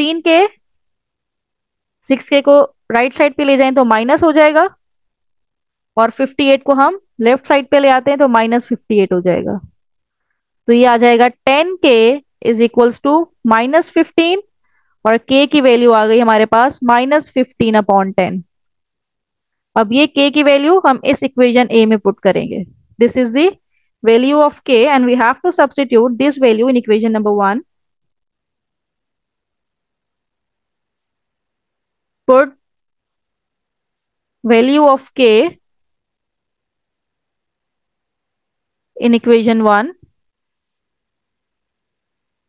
k को राइट साइड पे ले जाएं तो माइनस हो जाएगा और 58 को हम लेफ्ट साइड पे ले आते हैं तो -58 हो जाएगा। तो ये आ जाएगा 10 k इज इक्वल्स टू -15 और k की वैल्यू आ गई हमारे पास -15/10। अब ये k की वैल्यू हम इस इक्वेशन a में पुट करेंगे। This is the value of k and we have to substitute this value in equation number 1। Put value of k in equation 1।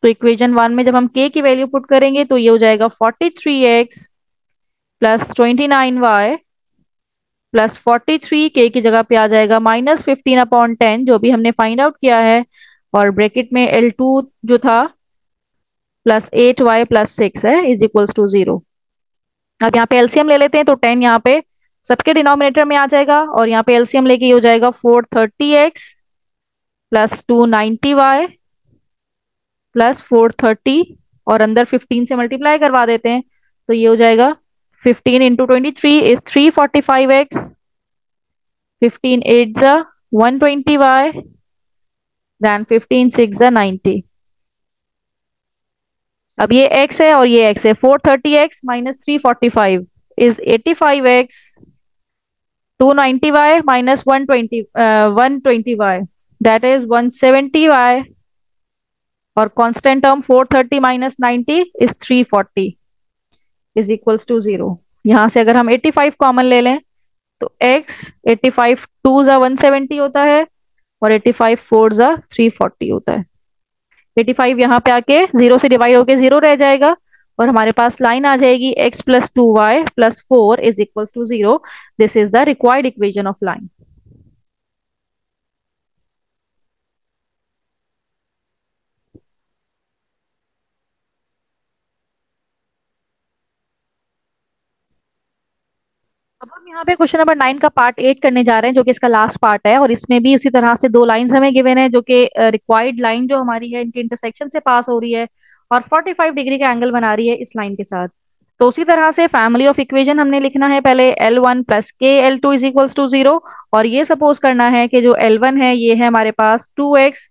तो इक्वेशन 1 में जब हम k की वैल्यू पुट करेंगे तो ये हो जाएगा 43x plus 29y plus 43 k की जगह पे आ जाएगा -15/10 जो भी हमने फाइंड आउट किया है और ब्रैकेट में L2 जो था प्लस 8y प्लस 6 है इज इक्वल्स टू 0। अब यहाँ पे एलसीएम ले लेते हैं तो 10 यहाँ पे सबके डिनोमिनेटर में आ जाएगा और यहाँ पे एलसीएम लेके ये हो जाएगा 430x प्लस 290y प्लस 430 और अंदर 15 से मल्टीप्लाई करवा देते हैं तो ये हो जाएगा 15 इंटू 23 इज 345x, 15 8 जा 120y, देन 15 6 जा 90। अब ये x है और ये x है, 430x minus 345 is 85x, 290y minus 120y that is 170y और constant term 430 minus 90 is 340 is equals to 0। यहाँ से अगर हम 85 कॉमन ले लें तो x 85 2 जा 170 होता है और 85 4 जा 340 होता है। 85 यहाँ पे आके 0 से डिवाइड होके 0 रह जाएगा और हमारे पास लाइन आ जाएगी x plus 2y plus 4 is equals to 0। This is the required equation of line. अब हम यहाँ पे क्वेश्चन नंबर 9 का पार्ट 8 करने जा रहे हैं, जो कि इसका लास्ट पार्ट है। और इसमें भी उसी तरह से दो लाइंस हमें गिवन है, जो कि रिक्वायर्ड लाइन जो हमारी है इनके इंटरसेक्शन से पास हो रही है और 45 डिग्री का एंगल बना रही है इस लाइन के साथ। तो उसी तरह से फैमिली ऑफ इक्वेशन हमने लिखना है पहले L1 plus k L2 is equals to 0। और ये सपोज करना है कि जो L1 है ये है हमारे पास 2x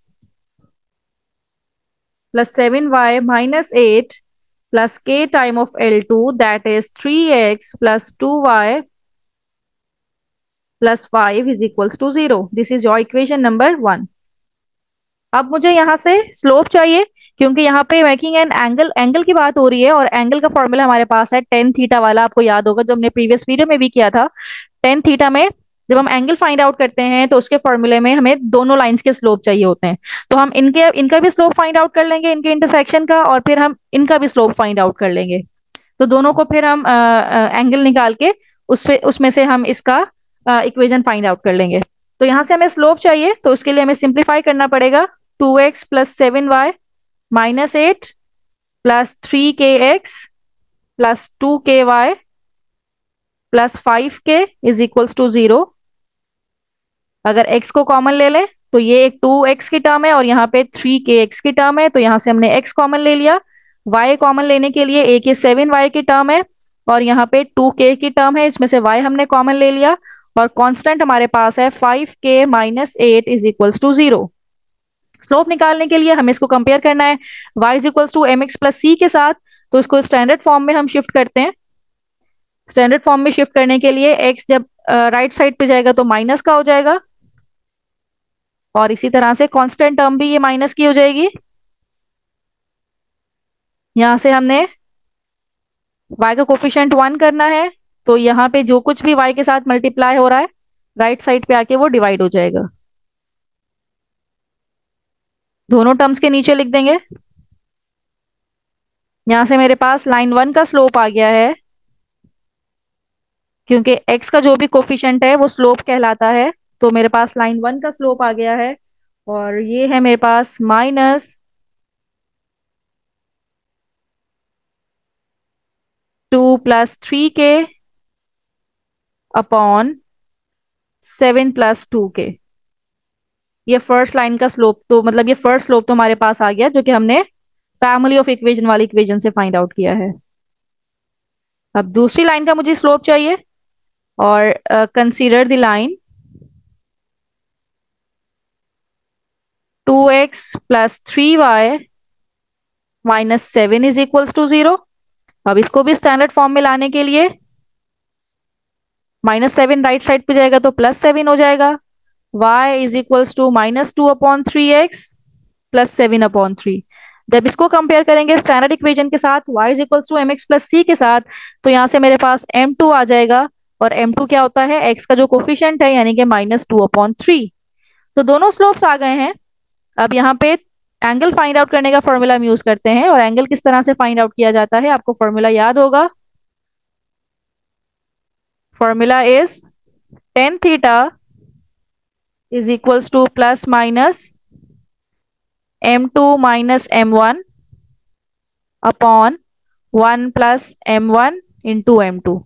plus 7y minus 8 plus K time of L2 that is 3x plus 2y plus 5 is equals to 0। This is your equation number 1। अब मुझे यहाँ से स्लोप चाहिए, क्योंकि यहाँ पे मेकिंग एन एंगल, एंगल की बात हो रही है। और एंगल का फॉर्मूला हमारे पास है टेन थीटा वाला, आपको याद होगा जो हमने प्रीवियस वीडियो में भी किया था। टेन थीटा में जब हम एंगल फाइंड आउट करते हैं तो उसके फॉर्मूले में हमें दोनों लाइंस के स्लोप चाहिए होते हैं। तो हम इनके इनका भी स्लोप फाइंड आउट कर लेंगे, इनके इंटरसेक्शन का, और फिर हम इनका भी स्लोप फाइंड आउट कर लेंगे। तो दोनों को फिर हम एंगल निकाल के उसमें से हम इसका इक्वेशन फाइंड आउट कर लेंगे। तो यहाँ से हमें स्लोप चाहिए, तो उसके लिए हमें सिंप्लीफाई करना पड़ेगा। 2x plus 7y minus 8 plus 3kx plus 2ky plus 5k is equals to 0। अगर x को कॉमन ले लें तो ये एक 2x की टर्म है और यहाँ पे 3kx की टर्म है, तो यहाँ से हमने x कॉमन ले लिया। y कॉमन लेने के लिए एक ये 7y की टर्म है और यहाँ पे 2k की टर्म है, इसमें से y हमने कॉमन ले लिया। और कांस्टेंट हमारे पास है 5k minus 8 is equals to 0। Slope निकालने के लिए हमें इसको कंपेयर करना है y is equals to M X plus C के साथ। तो इसको स्टैंडर्ड फॉर्म में हम शिफ्ट करते हैं। स्टैंडर्ड फॉर्म में शिफ्ट करने के लिए x जब राइट साइड पे जाएगा तो माइनस का हो जाएगा, और इसी तरह से कांस्टेंट टर्म भी ये माइनस की हो जाएगी। यहाँ से हमने y का कोफिशिएंट 1 करना है, तो यहाँ पे जो कुछ भी y के साथ मल्टीप्लाई हो रहा है राइट साइड पे आके वो डिवाइड हो जाएगा। दोनों टर्म्स के नीचे लिख देंगे। यहाँ से मेरे पास लाइन 1 का स्लोप आ गया है, क्योंकि x का जो भी कोफिशिएंट है वो स्लोप कहलाता है। तो मेरे पास लाइन 1 का स्लोप आ गया है, और ये है मेरे पास minus 2 plus 3k upon 7 plus 2k। ये फर्स्ट लाइन का स्लोप, तो मतलब ये फर्स्ट स्लोप तो हमारे पास आ गया, जो कि हमने फैमिली ऑफ इक्वेशन वाली इक्वेशन से फाइंड आउट किया है। अब दूसरी लाइन का मुझे स्लोप चाहिए, और consider the line 2x plus 3y minus 7 is equals to 0। अब इसको भी स्टैंडर्ड फॉर्म में लाने के लिए -7 राइट साइड पे जाएगा तो +7 हो जाएगा। y is equals to -2/3x plus 7/3। जब इसको कंपेयर करेंगे स्टैंडर्ड इक्वेशन के साथ y is equals to mx plus c के साथ, तो यहाँ से मेरे पास m2 आ जाएगा। और m2 क्या होता है, x का जो कोफिशिएंट है, यानी कि -2/3। तो दोनों स्लोप्स आ गए हैं। अब यहाँ पे एंगल फाइंड आउट करने का फॉर्मूला हम यूज करते हैं। और एंगल किस तरह से फाइंड आउट किया जाता है, आपको फॉर्मूला याद होगा। Formula is tan theta is equals two plus minus m2 minus m1 upon 1 plus m1 into m2।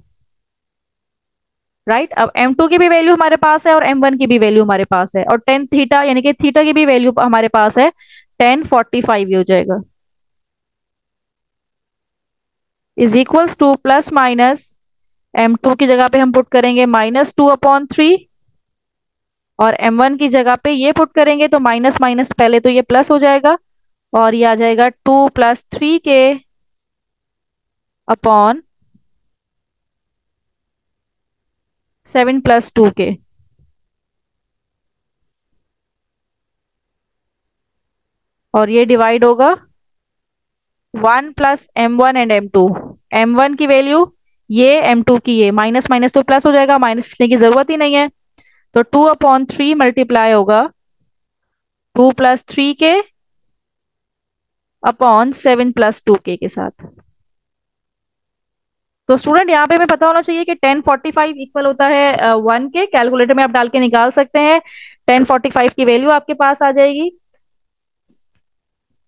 Right, अब m2 की भी वैल्यू हमारे पास है और m1 की भी वैल्यू हमारे पास है, और टेन थीटा यानी कि थीटा की भी वैल्यू हमारे पास है 1045 हो जाएगा। Is equals two plus minus m2 की जगह पे हम पुट करेंगे -2/3, और m1 की जगह पे ये पुट करेंगे तो माइनस माइनस पहले तो ये प्लस हो जाएगा, और ये आ जाएगा 2 plus 3k upon 7 plus 2k। और ये डिवाइड होगा 1 plus m1 and m2। m1 की वैल्यू ये, m2 की ये, माइनस माइनस तो प्लस हो जाएगा, माइनस लिखने की जरूरत ही नहीं है। तो 2/3 मल्टीप्लाई होगा 2 plus 3k upon 7 plus 2k के साथ। तो स्टूडेंट यहाँ पे हमें पता होना चाहिए कि 1045 इक्वल होता है 1 के। कैलकुलेटर में आप डाल के निकाल सकते हैं, 1045 की वैल्यू आपके पास आ जाएगी।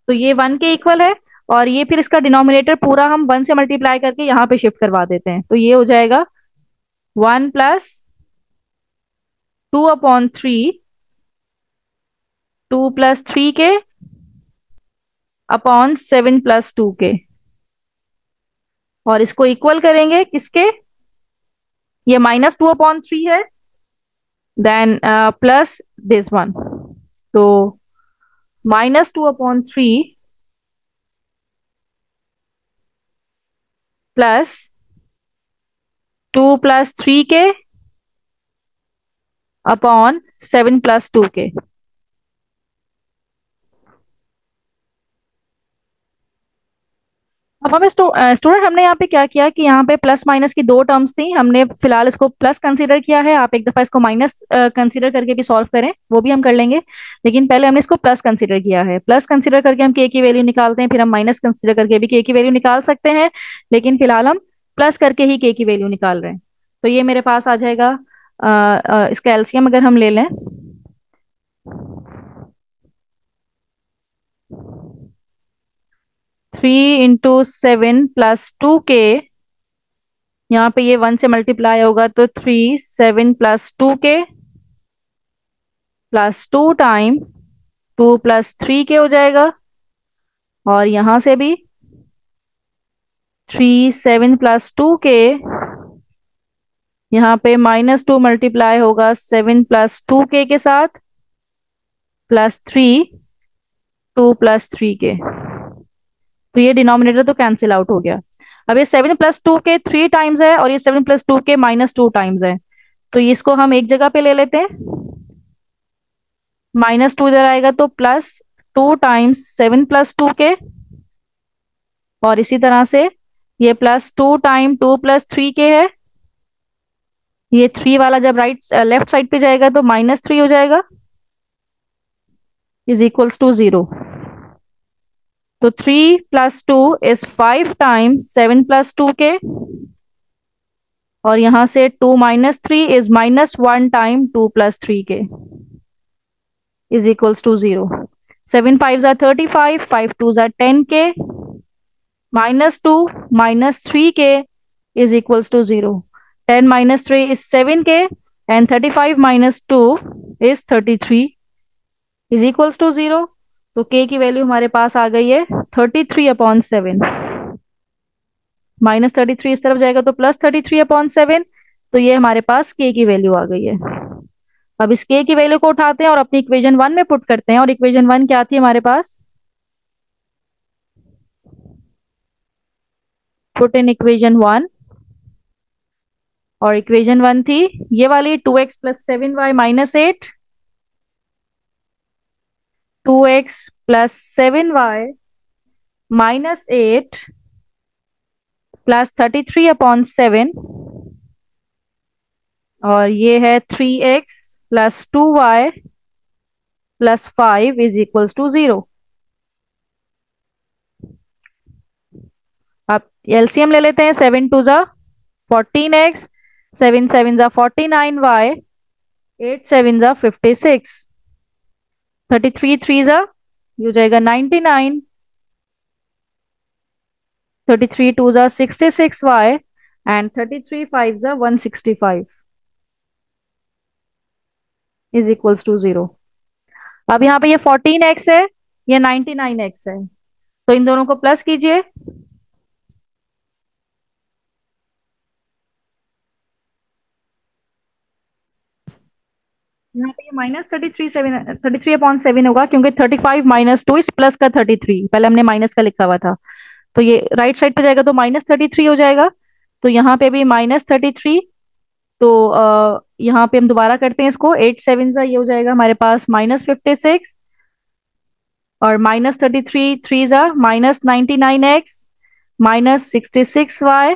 तो ये 1 के इक्वल है, और ये फिर इसका डिनोमिनेटर पूरा हम 1 से मल्टीप्लाई करके यहाँ पे शिफ्ट करवा देते हैं, तो ये हो जाएगा 1 प्लस 2/3, 2 + 3 के अपॉन 7 + 2 के, और इसको इक्वल करेंगे किसके, ये -2/3 है, देन प्लस दिस वन, तो -2/3 प्लस 2 + 3 के अपॉन 7 + 2 के। अब हमें स्टूडेंट हमने यहाँ पे क्या किया कि यहाँ पे प्लस माइनस की दो टर्म्स थी, हमने फिलहाल इसको प्लस कंसीडर किया है। आप एक दफा इसको माइनस कंसीडर करके भी सॉल्व करें, वो भी हम कर लेंगे, लेकिन पहले हमने इसको प्लस कंसीडर किया है। प्लस कंसीडर करके हम के की वैल्यू निकालते हैं, फिर हम माइनस कंसीडर करके भी के की वैल्यू निकाल सकते हैं, लेकिन फिलहाल हम प्लस करके ही के की वैल्यू निकाल रहे हैं। तो ये मेरे पास आ जाएगा, इसका एलसीएम अगर हम ले लें, 3 × 7 + 2 के, यहाँ पे ये 1 से मल्टीप्लाई होगा तो 3 7 + 2 के +2 टाइम 2 + 3 के हो जाएगा, और यहाँ से भी 3 7 + 2 के, यहाँ पे -2 मल्टीप्लाई होगा 7 + 2 के साथ, +3 2 + 3 के, तो ये डिनोमिनेटर तो कैंसिल आउट हो गया। अब ये 7 + 2 के 3 टाइम्स है, और ये 7 + 2 के -2 टाइम्स है, तो इसको हम एक जगह पे ले लेते हैं, -2 इधर आएगा तो +2 टाइम्स 7 + 2 के, और इसी तरह से ये +2 टाइम 2 + 3 के है, ये 3 वाला जब लेफ्ट साइड पे जाएगा तो -3 हो जाएगा, इज इक्वल्स टू 0। तो 3 + 2 इज 5 टाइम्स 7 + 2 के, और यहां से 2 - 3 इज -1 टाइम 2 + 3 के, is equals to 0। 7 5 are 35, 5 2 are 10 के, -2 -3 के is equals to 0. 10 - 3 is 7 के, and 35 - 2 is 33 is equals to 0. तो k की वैल्यू हमारे पास आ गई है 33/7। -33 इस तरफ जाएगा तो +33/7, तो ये हमारे पास k की वैल्यू आ गई है। अब इस k की वैल्यू को उठाते हैं और अपनी इक्वेशन 1 में पुट करते हैं, और इक्वेशन 1 क्या थी हमारे पास, पुट इन इक्वेशन 1, और इक्वेशन 1 थी ये वाली, 2x + 7y - 8, 2x + 7y - 8 +33/7, और ये है 3x + 2y + 5 is equals to 0। अब एलसीएम ले लेते हैं, 7 2 ज़ा 14x, 7 7 ज़ा 49y, 8 7 ज़ा 56, 33 3 ज़ा ये हो जाएगा 99, 33 2 ज़ा 66y, एंड 33 5 ज़ा 165 इज इक्वल्स टू 0। अब यहाँ पे ये 14x है, ये 99x है, तो इन दोनों को प्लस कीजिए, यहाँ पे ये -33/7 होगा, क्योंकि 35 - 2 इस प्लस का 33, पहले हमने माइनस का लिखा हुआ था, तो ये राइट साइड पे जाएगा तो -33 हो जाएगा, तो यहाँ पे भी -33, तो यहाँ पे हम दोबारा करते हैं इसको, 8 7 ज़ा ये हो जाएगा हमारे पास -56, और -33 3 ज़ा -99x -66y,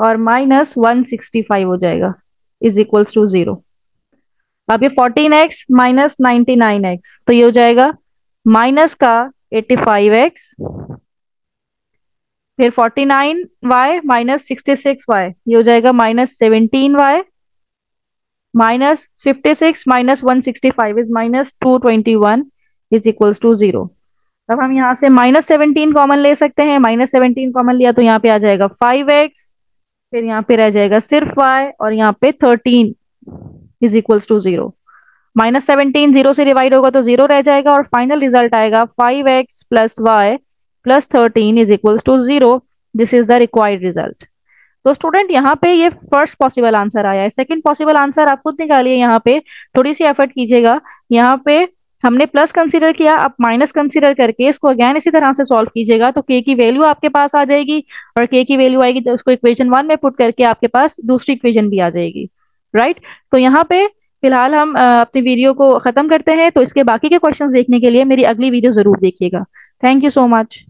और -165 हो जाएगा, इज इक्वल्स टू 0। अब ये 14x - 99x, तो ये हो जाएगा माइनस का 85x, फिर 49y - 66y, ये हो जाएगा -17y, -56 - 165 is -221 is equals to 0। अब हम यहाँ से -17 कॉमन ले सकते हैं, -17 कॉमन लिया तो यहाँ पे आ जाएगा 5x, फिर यहाँ पे रह जाएगा सिर्फ y, और यहाँ पे 13 इज इक्वल्स टू 0। -17 0 से डिवाइड होगा तो 0 रह जाएगा, और फाइनल रिजल्ट आएगा 5x plus y plus 13 is equals to 0। This is the required result. तो स्टूडेंट यहाँ पे ये फर्स्ट पॉसिबल आंसर आया है। सेकंड पॉसिबल आंसर आप खुद निकालिए। यहाँ पे थोड़ी सी एफर्ट कीजिएगा। यहाँ पे हमने प्लस कंसीडर किया, आप माइनस कंसीडर करके इसको अगेन इसी तरह से सॉल्व कीजिएगा, तो के की वैल्यू आपके पास आ जाएगी, और के की वैल्यू आएगी तो उसको इक्वेशन 1 में पुट करके आपके पास दूसरी इक्वेशन भी आ जाएगी। राइट। तो यहाँ पे फिलहाल हम अपनी वीडियो को खत्म करते हैं। तो इसके बाकी के क्वेश्चंस देखने के लिए मेरी अगली वीडियो जरूर देखिएगा। Thank you so much.